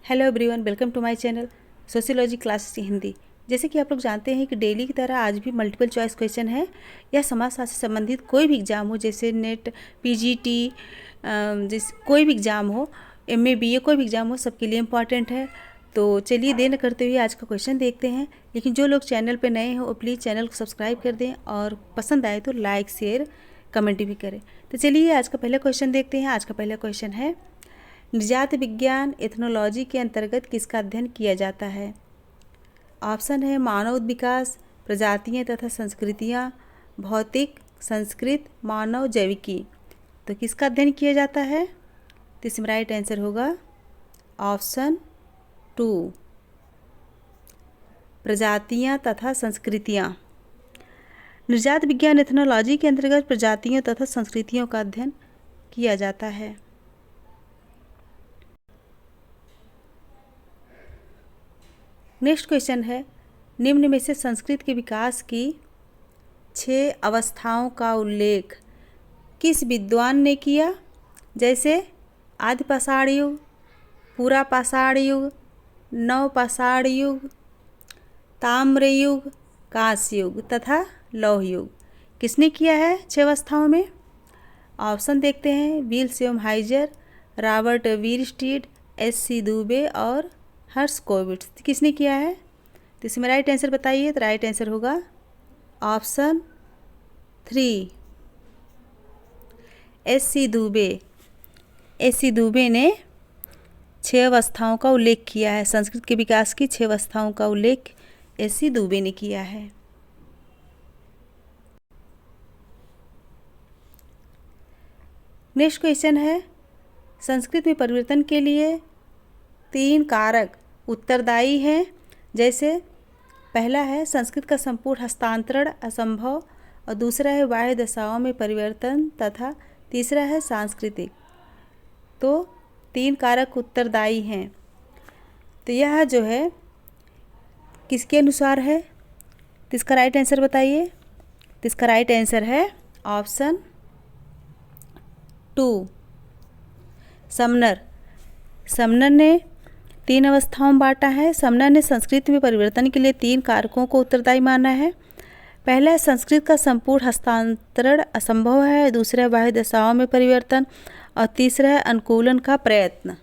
Hello everyone, welcome to my channel sociology classes Hindi. जैसे कि आप लोग जानते हैं कि डेली की तरह आज भी मल्टीपल चॉइस क्वेश्चन है या समाजशास्त्र से संबंधित कोई भी एग्ज़ाम हो, जैसे नेट, पीजीटी, जिस कोई भी एग्ज़ाम हो, एमए बीए कोई भी एग्ज़ाम हो, सबके लिए इम्पॉर्टेंट है। तो चलिए देर न करते हुए आज का क्वेश्चन देखते हैं। लेकिन जो लोग चैनल पर नए हो वो प्लीज़ चैनल को सब्सक्राइब कर दें और पसंद आए तो लाइक शेयर कमेंट भी करें। तो चलिए आज का पहला क्वेश्चन देखते हैं। आज का पहला क्वेश्चन है, निर्जात विज्ञान एथनोलॉजी के अंतर्गत किसका अध्ययन किया जाता है? ऑप्शन है मानव विकास, प्रजातियां तथा संस्कृतियां, भौतिक, संस्कृत, मानव जैविकी। तो किसका अध्ययन किया जाता है? तो इसमें राइट आंसर होगा ऑप्शन 2, प्रजातियां तथा संस्कृतियां। निर्जात विज्ञान एथनोलॉजी के अंतर्गत प्रजातियों तथा संस्कृतियों का अध्ययन किया जाता है। नेक्स्ट क्वेश्चन है, निम्न में से संस्कृत के विकास की 6 अवस्थाओं का उल्लेख किस विद्वान ने किया? जैसे आदि पाषाण युग, पूरा पाषाण युग, नव पाषाण युग, ताम्र युग, कांस्य युग तथा लौह युग। किसने किया है 6 अवस्थाओं में? ऑप्शन देखते हैं, विल्स एवं हाइजर, रॉबर्ट वीरस्टीड, एस.सी. दुबे और हर्शकोविट्ज। किसने किया है? तो इसमें राइट आंसर बताइए। तो राइट आंसर होगा option 3, SC. Dubey. SC. Dubey ने 6 अवस्थाओं का उल्लेख किया है। संस्कृत के विकास की 6 अवस्थाओं का उल्लेख एस.सी. दुबे ने किया है। नेक्स्ट क्वेश्चन है, संस्कृत में परिवर्तन के लिए 3 कारक उत्तरदायी हैं। जैसे पहला है संस्कृत का संपूर्ण हस्तांतरण असंभव, और दूसरा है बाह्य दशाओं में परिवर्तन, तथा तीसरा है सांस्कृतिक। तो 3 कारक उत्तरदायी हैं। तो यह जो है किसके अनुसार है? तो इसका राइट आंसर बताइए। तो इसका राइट आंसर है ऑप्शन 2, समनर। समनर ने 3 अवस्थाओं में बांटा है। समनर ने संस्कृत में परिवर्तन के लिए 3 कारकों को उत्तरदायी माना है। पहला है संस्कृत का संपूर्ण हस्तांतरण असंभव है, दूसरा है बाह्य दशाओं में परिवर्तन, और तीसरा है अनुकूलन का प्रयत्न।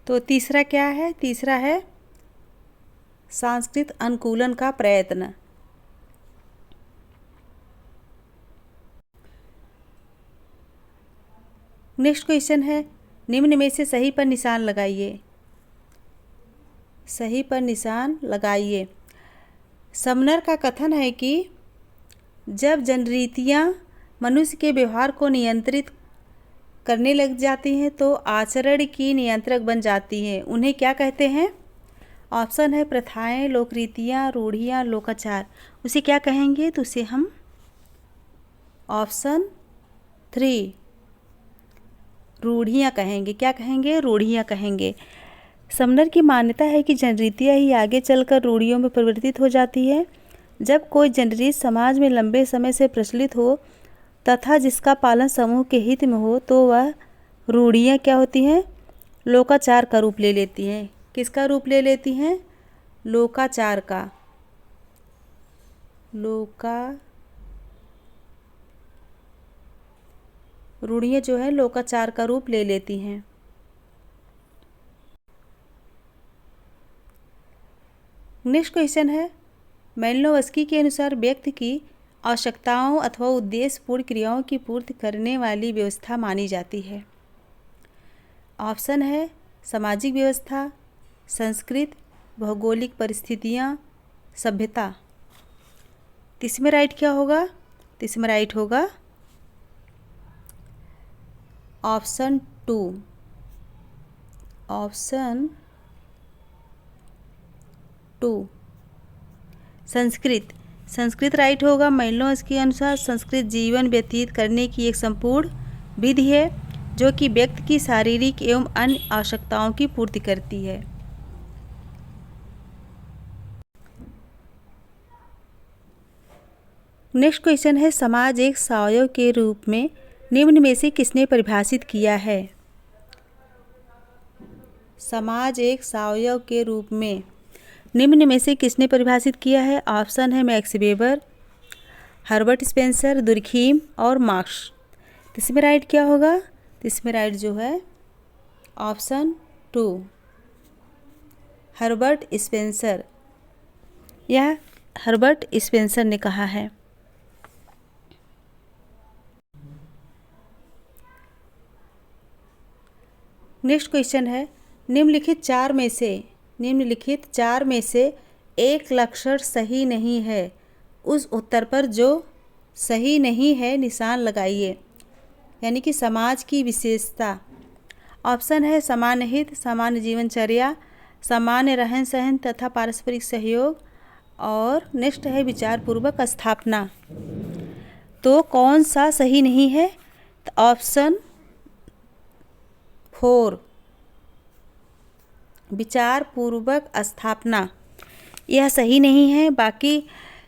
तो तीसरा क्या है? तीसरा है संस्कृत अनुकूलन का प्रयत्न। नेक्स्ट क्वेश्चन है, निम्न में से सही पर निशान लगाइए। सही पर निशान लगाइए। समनर का कथन है कि जब जनरीतियाँ मनुष्य के व्यवहार को नियंत्रित करने लग जाती हैं तो आचरण की नियंत्रक बन जाती हैं। उन्हें क्या कहते हैं? ऑप्शन है प्रथाएं, लोकरीतियाँ, रूढ़ियाँ, लोकाचार। उसे क्या कहेंगे? तो उसे हम ऑप्शन 3 रूढ़ियाँ कहेंगे। क्या कहेंगे? रूढ़ियाँ कहेंगे। समनर की मान्यता है कि जनरीतियाँ ही आगे चलकर रूढ़ियों में परिवर्तित हो जाती है। जब कोई जनरीत समाज में लंबे समय से प्रचलित हो तथा जिसका पालन समूह के हित में हो तो वह रूढ़ियाँ क्या होती हैं? लोकाचार का रूप ले लेती हैं। किसका रूप ले लेती हैं? लोकाचार का। रूढ़ियाँ जो है लोकाचार का रूप ले लेती हैं। नेक्स्ट क्वेश्चन है, मैलिनोवस्की के अनुसार व्यक्ति की आवश्यकताओं अथवा उद्देश्यपूर्ण क्रियाओं की पूर्ति करने वाली व्यवस्था मानी जाती है। ऑप्शन है सामाजिक व्यवस्था, संस्कृत, भौगोलिक परिस्थितियाँ, सभ्यता। इसमें राइट क्या होगा? तो इसमें राइट होगा option 2, option 2 Sanskrit. Sanskrit right होगा। मैलिनोवस्की के अनुसार संस्कृत जीवन व्यतीत करने की एक संपूर्ण विधि है जो कि व्यक्ति की शारीरिक एवं अन्य आवश्यकताओं की पूर्ति करती है। नेक्स्ट क्वेश्चन है, समाज एक सावयव के रूप में निम्न में से किसने परिभाषित किया है? समाज एक सावयव के रूप में। निम्न में से किसने परिभाषित किया है? ऑप्शन है max weber, Herbert Spencer, Durkheim और मार्क्स। तो इसमें राइट क्या होगा? तो इसमें राइट जो है ऑप्शन 2 हर्बर्ट स्पेंसर, यह हर्बर्ट स्पेंसर ने कहा है। नेक्स्ट क्वेश्चन है, निम्नलिखित चार में से एक लक्षण सही नहीं है। उस उत्तर पर जो सही नहीं है निशान लगाइए। यानी कि समाज की विशेषता। ऑप्शन है सामान्य हित, सामान्य जीवनचर्या, सामान्य रहन सहन तथा पारस्परिक सहयोग, और नेक्स्ट है विचारपूर्वक स्थापना। तो कौन सा सही नहीं है? तो ऑप्शन 4 विचारपूर्वक स्थापना, यह सही नहीं है। बाकी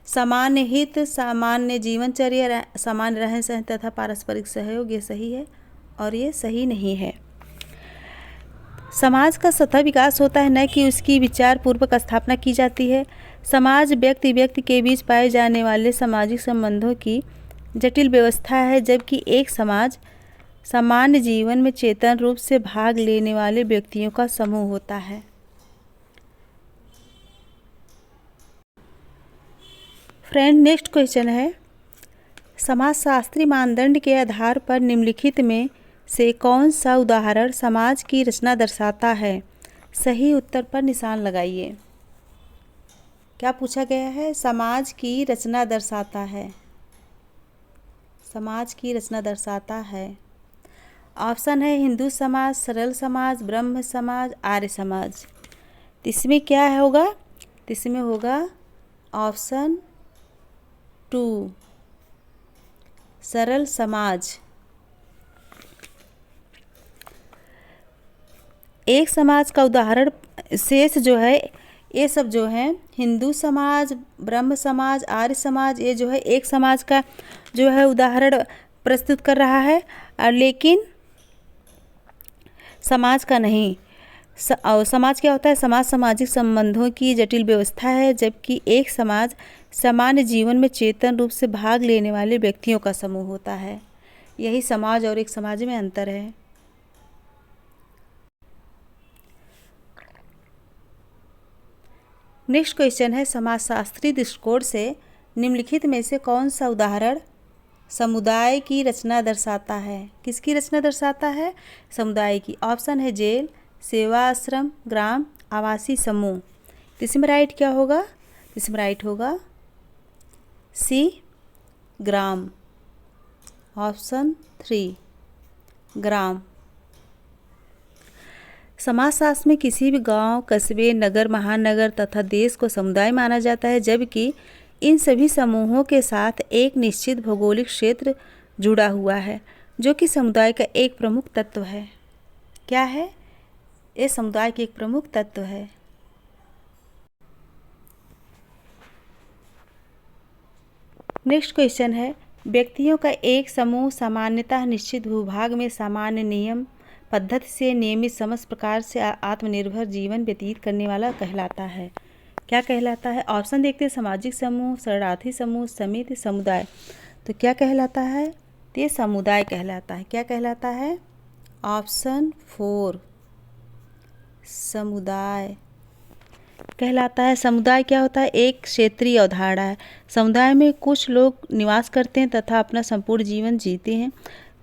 सामान्य हित, सामान्य जीवनचर्या, सामान्य रहन सहन तथा पारस्परिक सहयोग ये सही है और ये सही नहीं है। समाज का सतत विकास होता है, न कि उसकी विचारपूर्वक स्थापना की जाती है। समाज व्यक्ति व्यक्ति के बीच पाए जाने वाले सामाजिक संबंधों की जटिल व्यवस्था है, जबकि एक समाज सामान्य जीवन में चेतन रूप से भाग लेने वाले व्यक्तियों का समूह होता है। फ्रेंड, नेक्स्ट क्वेश्चन है, समाजशास्त्री मानदंड के आधार पर निम्नलिखित में से कौन सा उदाहरण समाज की रचना दर्शाता है? सही उत्तर पर निशान लगाइए। क्या पूछा गया है? समाज की रचना दर्शाता है। समाज की रचना दर्शाता है। ऑप्शन है हिंदू समाज, सरल समाज, ब्रह्म समाज, आर्य समाज। इसमें क्या होगा? इसमें होगा ऑप्शन 2 सरल समाज। एक समाज का उदाहरण शेष जो है, ये सब जो है हिंदू समाज, ब्रह्म समाज, आर्य समाज, ये जो है एक समाज का जो है उदाहरण प्रस्तुत कर रहा है, लेकिन समाज का नहीं। समाज क्या होता है? समाज सामाजिक संबंधों की जटिल व्यवस्था है, जबकि एक समाज सामान्य जीवन में चेतन रूप से भाग लेने वाले व्यक्तियों का समूह होता है। यही समाज और एक समाज में अंतर है। नेक्स्ट क्वेश्चन है, समाजशास्त्री दृष्टिकोण से निम्नलिखित में से कौन सा उदाहरण समुदाय की रचना दर्शाता है? किसकी रचना दर्शाता है? समुदाय की। ऑप्शन है जेल, सेवा आश्रम, ग्राम, आवासीय समूह। इसमें राइट क्या होगा? इसमें राइट होगा सी ग्राम, ऑप्शन 3 ग्राम। समाजशास्त्र में किसी भी गांव, कस्बे, नगर, महानगर तथा देश को समुदाय माना जाता है, जबकि इन सभी समूहों के साथ एक निश्चित भौगोलिक क्षेत्र जुड़ा हुआ है, जो कि समुदाय का एक प्रमुख तत्व है। क्या है? ये समुदाय के एक प्रमुख तत्व है। नेक्स्ट क्वेश्चन है, व्यक्तियों का एक समूह सामान्यतः निश्चित भूभाग में सामान्य नियम पद्धति से नियमित समस्त प्रकार से आत्मनिर्भर जीवन व्यतीत करने वाला कहलाता है। क्या कहलाता है? ऑप्शन देखते हैं, सामाजिक समूह, शरणार्थी समूह, समिति, समुदाय। तो क्या कहलाता है? ये समुदाय कहलाता है। क्या कहलाता है? ऑप्शन 4 समुदाय कहलाता है। समुदाय क्या होता है? एक क्षेत्रीय अवधारणा है। समुदाय में कुछ लोग निवास करते हैं तथा अपना संपूर्ण जीवन जीते हैं।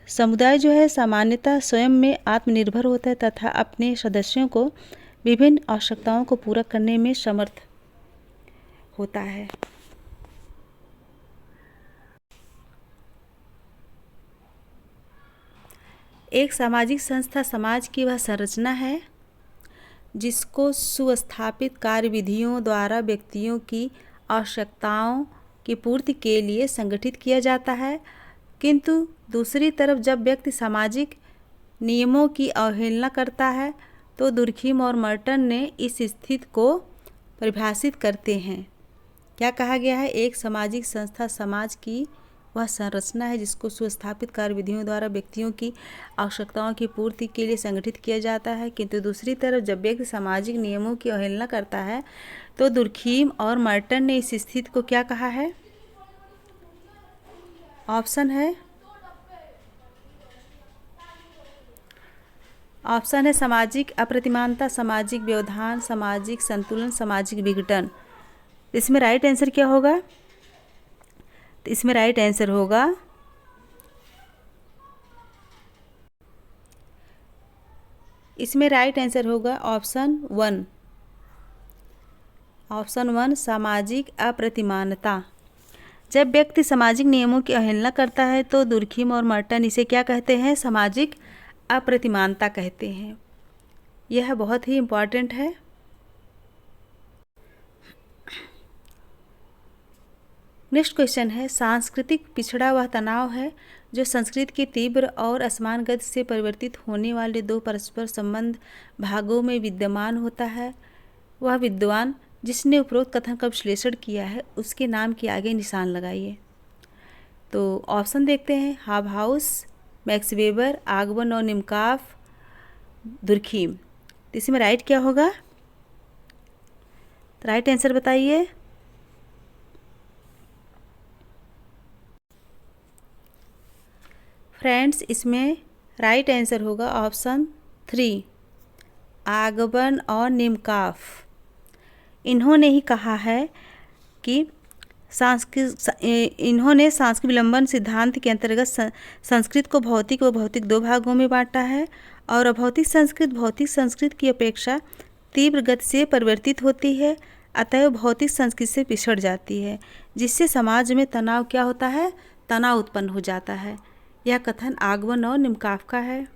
समुदाय जो है सामान्यतः स्वयं में आत्मनिर्भर होता है तथा अपने सदस्यों को विभिन्न आवश्यकताओं को पूरा करने में समर्थ होता है। एक सामाजिक संस्था समाज की वह संरचना है जिसको सुस्थापित कार्यविधियों द्वारा व्यक्तियों की आवश्यकताओं की पूर्ति के लिए संगठित किया जाता है, किंतु दूसरी तरफ जब व्यक्ति सामाजिक नियमों की अवहेलना करता है तो दुर्खीम और मर्टन ने इस स्थिति को परिभाषित करते हैं। क्या कहा गया है? एक सामाजिक संस्था समाज की वह संरचना है जिसको सुस्थापित कार्यविधियों द्वारा व्यक्तियों की आवश्यकताओं की पूर्ति के लिए संगठित किया जाता है। किंतु दूसरी तरफ जब व्यक्ति सामाजिक नियमों की अवहेलना करता है तो दुर्खीम और मर्टन ने इस स्थिति को क्या कहा है? ऑप्शन है सामाजिक अप्रतिमानता, सामाजिक व्यवधान, सामाजिक संतुलन, सामाजिक विघटन। इसमें राइट आंसर क्या होगा? तो इसमें राइट आंसर होगा ऑप्शन वन सामाजिक अप्रतिमानता। जब व्यक्ति सामाजिक नियमों की अवहेलना करता है तो दुर्खीम और मर्टन इसे क्या कहते हैं? सामाजिक अप्रतिमानता कहते हैं। यह बहुत ही इम्पॉर्टेंट है। नेक्स्ट क्वेश्चन है, सांस्कृतिक पिछड़ा वह तनाव है जो संस्कृति के तीव्र और असमान गति से परिवर्तित होने वाले दो परस्पर संबंध भागों में विद्यमान होता है। वह विद्वान जिसने उपरोक्त कथन का विश्लेषण किया है उसके नाम के आगे निशान लगाइए। तो ऑप्शन देखते हैं, हाबहाउस, मैक्स वेबर, आगबन और निमकाफ, दुर्खीम। तो इसमें राइट क्या होगा? तो राइट आंसर बताइए। फ्रेंड्स, इसमें राइट आंसर होगा ऑप्शन 3, आगबन और निमकाफ। इन्होंने ही कहा है कि इन्होंने सांस्कृतिक विलंबन सिद्धांत के अंतर्गत संस्कृत को भौतिक व भौतिक दो भागों में बांटा है और अभौतिक संस्कृत भौतिक संस्कृत की अपेक्षा तीव्र गति से परिवर्तित होती है, अतएव भौतिक संस्कृति से पिछड़ जाती है, जिससे समाज में तनाव क्या होता है? तनाव उत्पन्न हो जाता है। यह कथन आगबन और निमकाफ का है।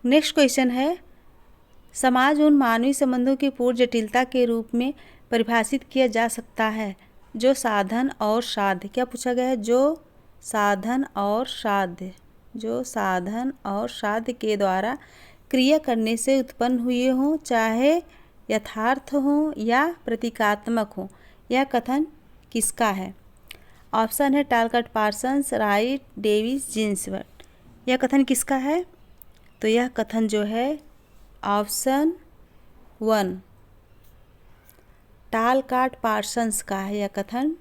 नेक्स्ट क्वेश्चन है, समाज उन मानवीय संबंधों की पूर्ण जटिलता के रूप में परिभाषित किया जा सकता है जो साधन और साध्य, क्या पूछा गया है? जो साधन और साध्य के द्वारा क्रिया करने से उत्पन्न हुए हों, चाहे यथार्थ हों या प्रतीकात्मक हों। यह कथन किसका है? ऑप्शन है टालकाट पार्सन्स, राइट, डेविस, जिन्सवर्थ। यह कथन किसका है? तो यह कथन जो है ऑप्शन 1 टालकाट पार्सन्स का है। यह कथन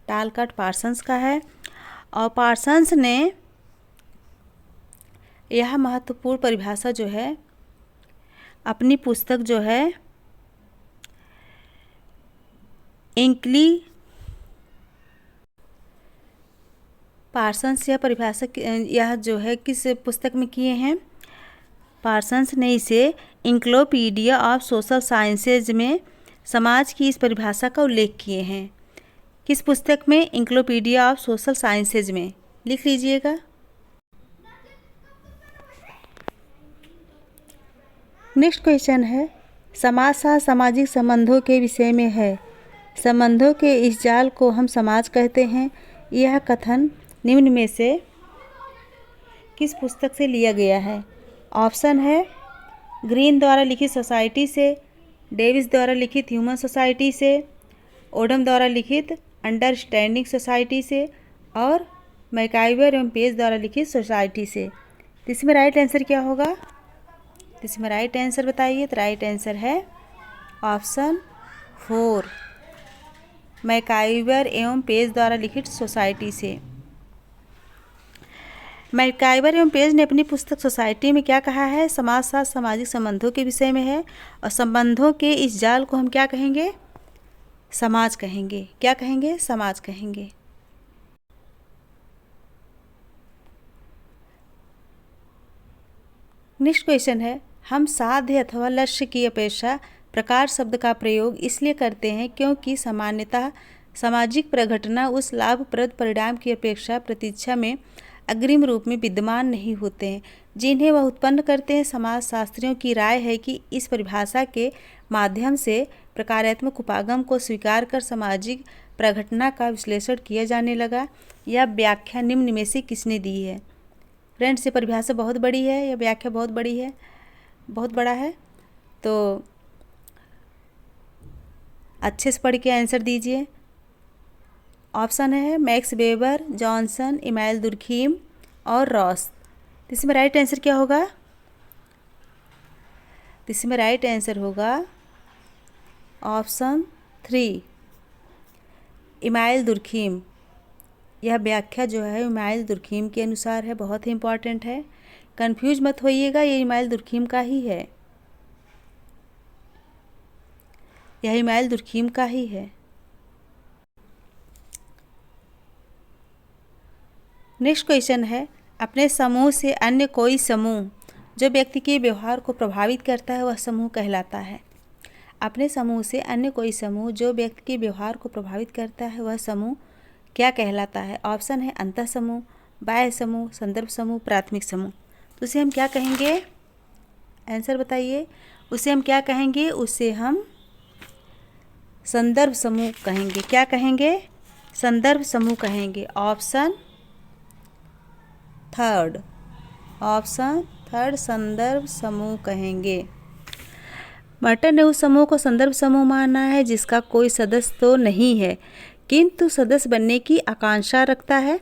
टालकाट पार्सन्स का है और पार्सन्स ने यह महत्वपूर्ण परिभाषा जो है अपनी पुस्तक जो है इंकली पार्सन्स यह परिभाषा यह जो है किस पुस्तक में किए हैं? पार्सन्स ने इसे इंक्लोपीडिया ऑफ सोशल साइंसेज में समाज की इस परिभाषा का उल्लेख किए हैं। किस पुस्तक में? इंक्लोपीडिया ऑफ सोशल साइंसेज में। लिख लीजिएगा। नेक्स्ट क्वेश्चन है, समाज सामाजिक संबंधों के विषय में है। संबंधों के इस जाल को हम समाज कहते हैं। यह कथन निम्न में से किस पुस्तक से लिया गया है? ऑप्शन है ग्रीन द्वारा लिखित सोसाइटी से, डेविस द्वारा लिखित ह्यूमन सोसाइटी से, ओडम द्वारा लिखित अंडरस्टैंडिंग सोसाइटी से और मैकाइवर एवं पेज द्वारा लिखित सोसाइटी से। तो इसमें राइट आंसर क्या होगा? तो इसमें राइट आंसर बताइए। तो राइट आंसर है ऑप्शन 4 मैकाइवर एवं पेज द्वारा लिखित सोसाइटी से। मैकाइवर एवं पेज ने अपनी पुस्तक सोसाइटी में क्या कहा है? समाज शास्त्र सामाजिक संबंधों के विषय में है और संबंधों के इस जाल को हम क्या कहेंगे? समाज कहेंगे। क्या कहेंगे? समाज कहेंगे। नेक्स्ट क्वेश्चन है, हम साध्य अथवा लक्ष्य की अपेक्षा प्रकार शब्द का प्रयोग इसलिए करते हैं क्योंकि सामान्यतः सामाजिक प्रघटना उस लाभप्रद परिणाम की अपेक्षा प्रतीक्षा में अग्रिम रूप में विद्यमान नहीं होते हैं जिन्हें वह उत्पन्न करते हैं। समाजशास्त्रियों की राय है कि इस परिभाषा के माध्यम से प्रकारात्मक उपागम को स्वीकार कर सामाजिक प्रघटना का विश्लेषण किया जाने लगा। यह व्याख्या निम्न में से किसने दी है? फ्रेंड्स, ये परिभाषा बहुत बड़ी है, यह व्याख्या बहुत बड़ी है, बहुत बड़ा है। तो अच्छे से पढ़ के आंसर दीजिए। ऑप्शन है max weber, Johnson, email Durkheim और रॉस। तो इसमें राइट आंसर क्या होगा? तो इसमें राइट आंसर होगा ऑप्शन 3 इमाइल दुर्खीम। यह व्याख्या जो है इमाइल दुर्खीम के अनुसार है, बहुत ही इम्पॉर्टेंट है, कंफ्यूज मत होइएगा, ये इमाइल दुर्खीम का ही है, यह इमाइल दुर्खीम का ही है। नेक्स्ट क्वेश्चन है, अपने समूह से अन्य कोई समूह जो व्यक्ति के व्यवहार को प्रभावित करता है वह समूह कहलाता है। अपने समूह से अन्य कोई समूह जो व्यक्ति के व्यवहार को प्रभावित करता है वह समूह क्या कहलाता है? ऑप्शन है अंतः समूह, बाह्य समूह, संदर्भ समूह, प्राथमिक समूह। तो उसे हम क्या कहेंगे? आंसर बताइए। उसे हम क्या कहेंगे? उसे हम संदर्भ समूह कहेंगे। क्या कहेंगे? संदर्भ समूह कहेंगे। ऑप्शन थर्ड, ऑप्शन थर्ड संदर्भ समूह कहेंगे। मर्टन ने उस समूह को संदर्भ समूह माना है जिसका कोई सदस्य तो नहीं है किंतु सदस्य बनने की आकांक्षा रखता है।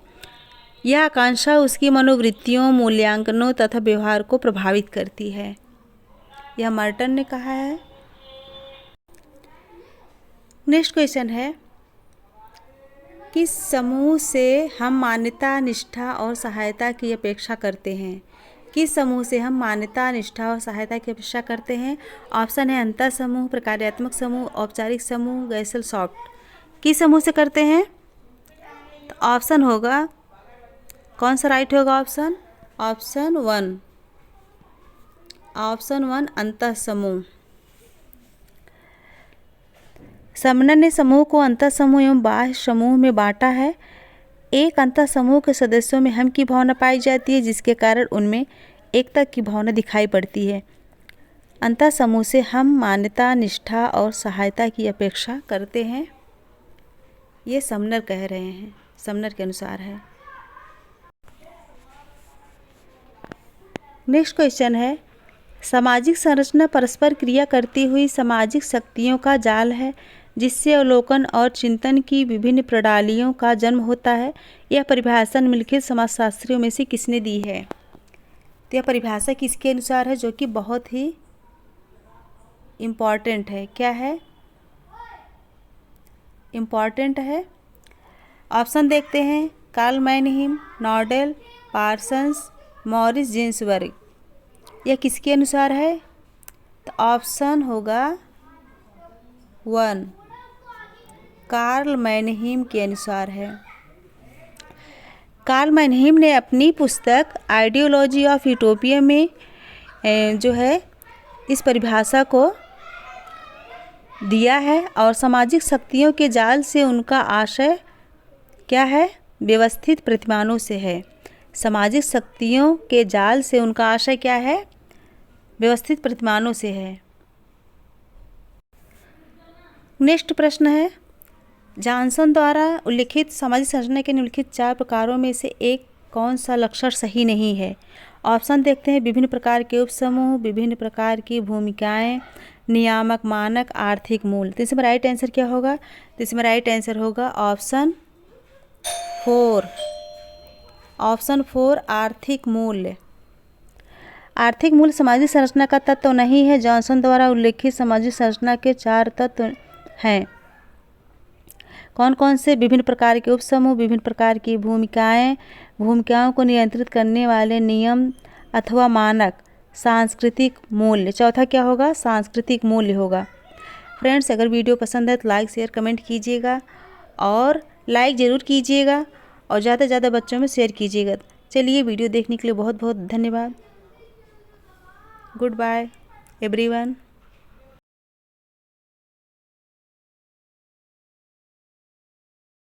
यह आकांक्षा उसकी मनोवृत्तियों, मूल्यांकनों तथा व्यवहार को प्रभावित करती है। यह मर्टन ने कहा है। नेक्स्ट क्वेश्चन है, किस समूह से हम मान्यता, निष्ठा और सहायता की अपेक्षा करते हैं? किस समूह से हम मान्यता, निष्ठा और सहायता की अपेक्षा करते हैं? ऑप्शन है अंतः समूह, प्रकार्यात्मक समूह, औपचारिक समूह, गैसल सॉफ्ट। किस समूह से करते हैं? तो ऑप्शन होगा, कौन सा राइट होगा ऑप्शन? ऑप्शन 1, ऑप्शन 1 अंतः समूह। समनन ने समूह को अंतः समूह एवं बाह्य समूह में बांटा है। एक अंतः समूह के सदस्यों में हम की भावना पाई जाती है जिसके कारण उनमें एकता की भावना दिखाई पड़ती है। अंतः समूह से हम मान्यता, निष्ठा और सहायता की अपेक्षा करते हैं, ये समनर कह रहे हैं, समनर के अनुसार है। नेक्स्ट क्वेश्चन है, सामाजिक संरचना परस्पर क्रिया करती हुई सामाजिक शक्तियों का जाल है जिससे अवलोकन और चिंतन की विभिन्न प्रणालियों का जन्म होता है। यह परिभाषा निम्नलिखित समाजशास्त्रियों में से किसने दी है? तो यह परिभाषा किसके अनुसार है जो कि बहुत ही इम्पॉर्टेंट है? क्या है? इम्पॉर्टेंट है। ऑप्शन देखते हैं, कार्ल मैनहीम, नॉर्डेल, पार्सन्स, मॉरिस जिन्सबर्ग। यह किसके अनुसार है? तो ऑप्शन होगा 1, कार्ल मैनहीम के अनुसार है। कार्ल मैनहीम ने अपनी पुस्तक आइडियोलॉजी ऑफ यूटोपिया में जो है इस परिभाषा को दिया है और सामाजिक शक्तियों के जाल से उनका आशय क्या है? व्यवस्थित प्रतिमानों से है। सामाजिक शक्तियों के जाल से उनका आशय क्या है? व्यवस्थित प्रतिमानों से है। नेक्स्ट प्रश्न है, जॉनसन द्वारा उल्लिखित सामाजिक संरचना के निम्नलिखित 4 प्रकारों में से एक कौन सा लक्षण सही नहीं है? ऑप्शन देखते हैं, विभिन्न प्रकार के उपसमूह, विभिन्न प्रकार की भूमिकाएं, नियामक, मानक, आर्थिक मूल। तो इसमें राइट आंसर क्या होगा? तो इसमें राइट आंसर होगा ऑप्शन 4, ऑप्शन 4 आर्थिक मूल्य। आर्थिक मूल्य सामाजिक संरचना का तत्व नहीं है। जॉनसन द्वारा उल्लेखित सामाजिक संरचना के 4 तत्व हैं। कौन कौन से? विभिन्न प्रकार के उपसमूह, विभिन्न प्रकार की भूमिकाएं, भूमिकाओं को नियंत्रित करने वाले नियम अथवा मानक, सांस्कृतिक मूल्य। चौथा क्या होगा? सांस्कृतिक मूल्य होगा। फ्रेंड्स, अगर वीडियो पसंद है तो लाइक, शेयर, कमेंट कीजिएगा और लाइक ज़रूर कीजिएगा और ज़्यादा से ज़्यादा बच्चों में शेयर कीजिएगा। चलिए, वीडियो देखने के लिए बहुत बहुत धन्यवाद। Good bye everyone.